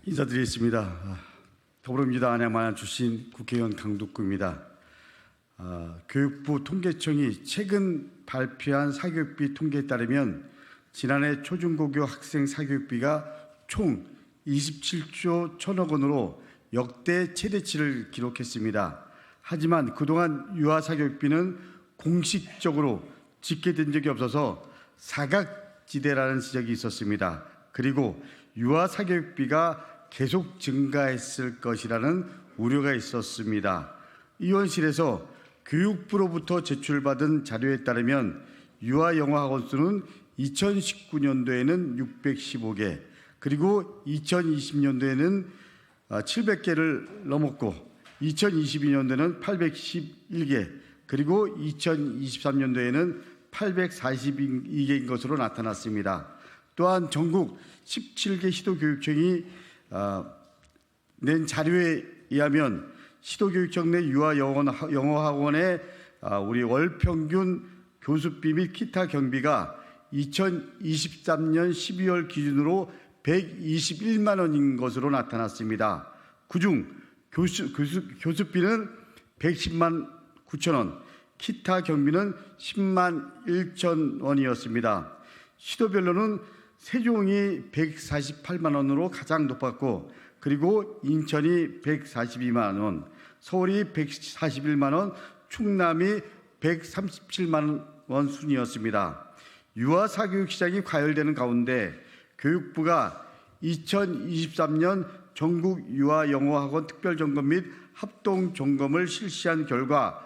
인사드리겠습니다. 더불어민주당 안양만안 출신 국회의원 강덕구입니다. 교육부 통계청이 최근 발표한 사교육비 통계에 따르면 지난해 초중고교 학생 사교육비가 총 27조 1천억 원으로 역대 최대치를 기록했습니다. 하지만 그동안 유아 사교육비는 공식적으로 집계된 적이 없어서 사각지대라는 지적이 있었습니다. 그리고 유아 사교육비가 계속 증가했을 것이라는 우려가 있었습니다. 의원실에서 교육부로부터 제출받은 자료에 따르면 유아 영어 학원 수는 2019년도에는 615개, 그리고 2020년도에는 700개를 넘었고 2022년도에는 811개, 그리고 2023년도에는 842개인 것으로 나타났습니다. 또한 전국 17개 시도교육청이 낸 자료에 의하면 시도교육청 내 유아 영어 학원의 우리 월 평균 교습비 및 기타 경비가 2023년 12월 기준으로 121만 원인 것으로 나타났습니다. 그중 교습비는 110만 9천 원, 기타 경비는 10만 1천 원이었습니다. 시도별로는 세종이 148만 원으로 가장 높았고, 그리고 인천이 142만 원, 서울이 141만 원, 충남이 137만 원 순이었습니다. 유아 사교육 시장이 과열되는 가운데 교육부가 2023년 전국 유아 영어 학원 특별 점검 및 합동 점검을 실시한 결과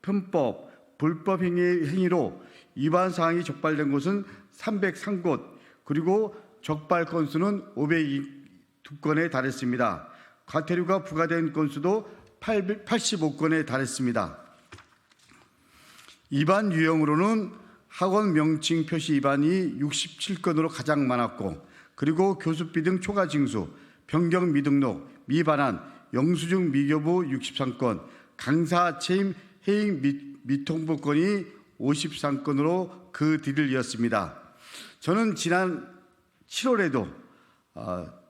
편법, 불법 행위로 위반 사항이 적발된 곳은 303곳, 그리고 적발 건수는 502건에 달했습니다. 과태료가 부과된 건수도 85건에 달했습니다. 위반 유형으로는 학원 명칭 표시 위반이 67건으로 가장 많았고, 그리고 교습비 등 초과 징수, 변경 미등록, 미반환, 영수증 미교부 63건, 강사 채임 해임 미통보 건이 53건으로 그 뒤를 이었습니다. 저는 지난 7월에도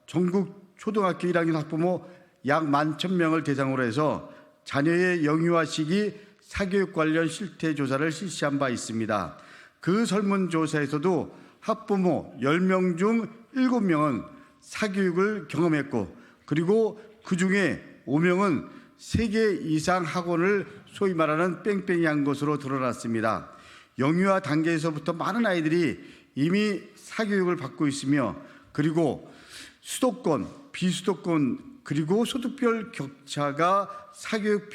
전국 초등학교 1학년 학부모 약 11,000명을 대상으로 해서 자녀의 영유아 시기 사교육 관련 실태 조사를 실시한 바 있습니다. 그 설문조사에서도 학부모 10명 중 7명은 사교육을 경험했고, 그리고 그중에 5명은 3개 이상 학원을 소위 말하는 뺑뺑이 한 것으로 드러났습니다. 영유아 단계에서부터 많은 아이들이 이미 사교육을 받고 있으며, 그리고 수도권, 비수도권, 그리고 소득별 격차가 사교육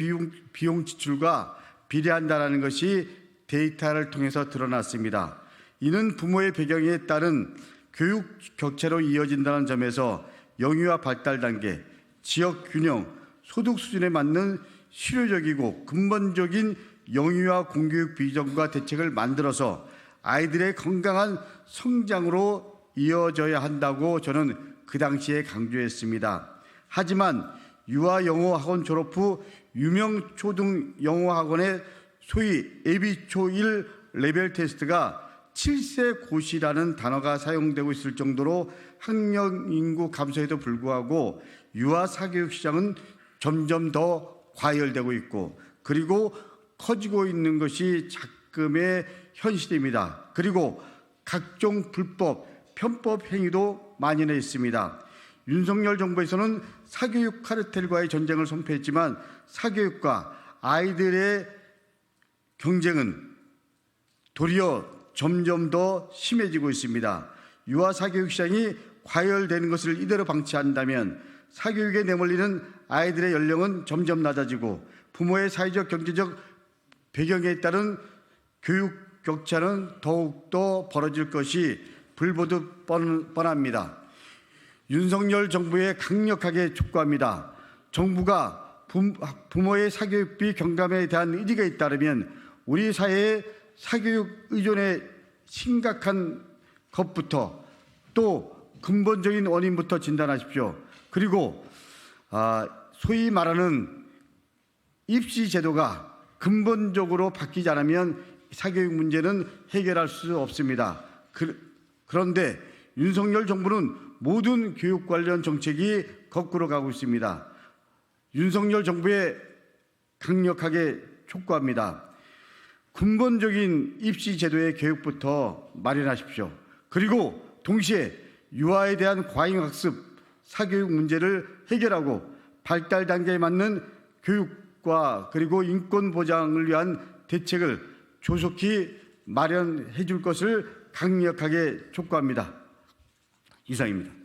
비용 지출과 비례한다는 것이 데이터를 통해서 드러났습니다. 이는 부모의 배경에 따른 교육 격차로 이어진다는 점에서 영유아 발달 단계, 지역 균형, 소득 수준에 맞는 실효적이고 근본적인 영유아 공교육 비전과 대책을 만들어서 아이들의 건강한 성장으로 이어져야 한다고 저는 그 당시에 강조했습니다. 하지만 유아 영어 학원 졸업 후 유명 초등 영어 학원의 소위 예비초 1 레벨 테스트가 7세 고시라는 단어가 사용되고 있을 정도로 학령 인구 감소에도 불구하고 유아 사교육 시장은 점점 더 과열되고 있고, 그리고 커지고 있는 것이 작금의 현실입니다. 그리고 각종 불법, 편법 행위도 만연해 있습니다. 윤석열 정부에서는 사교육 카르텔과의 전쟁을 선포했지만 사교육과 아이들의 경쟁은 도리어 점점 더 심해지고 있습니다. 유아 사교육 시장이 과열되는 것을 이대로 방치한다면 사교육에 내몰리는 아이들의 연령은 점점 낮아지고 부모의 사회적 경제적 배경에 따른 교육 격차는 더욱더 벌어질 것이 불보듯 뻔합니다. 윤석열 정부에 강력하게 촉구합니다. 정부가 부모의 사교육비 경감에 대한 의지가 있다면 우리 사회의 사교육 의존의 심각한 것부터 또 근본적인 원인부터 진단하십시오. 그리고 소위 말하는 입시 제도가 근본적으로 바뀌지 않으면 사교육 문제는 해결할 수 없습니다. 그런데 윤석열 정부는 모든 교육 관련 정책이 거꾸로 가고 있습니다. 윤석열 정부에 강력하게 촉구합니다. 근본적인 입시 제도의 교육부터 마련하십시오. 그리고 동시에 유아에 대한 과잉학습, 사교육 문제를 해결하고 발달 단계에 맞는 교육과 그리고 인권 보장을 위한 대책을 조속히 마련해 줄 것을 강력하게 촉구합니다. 이상입니다.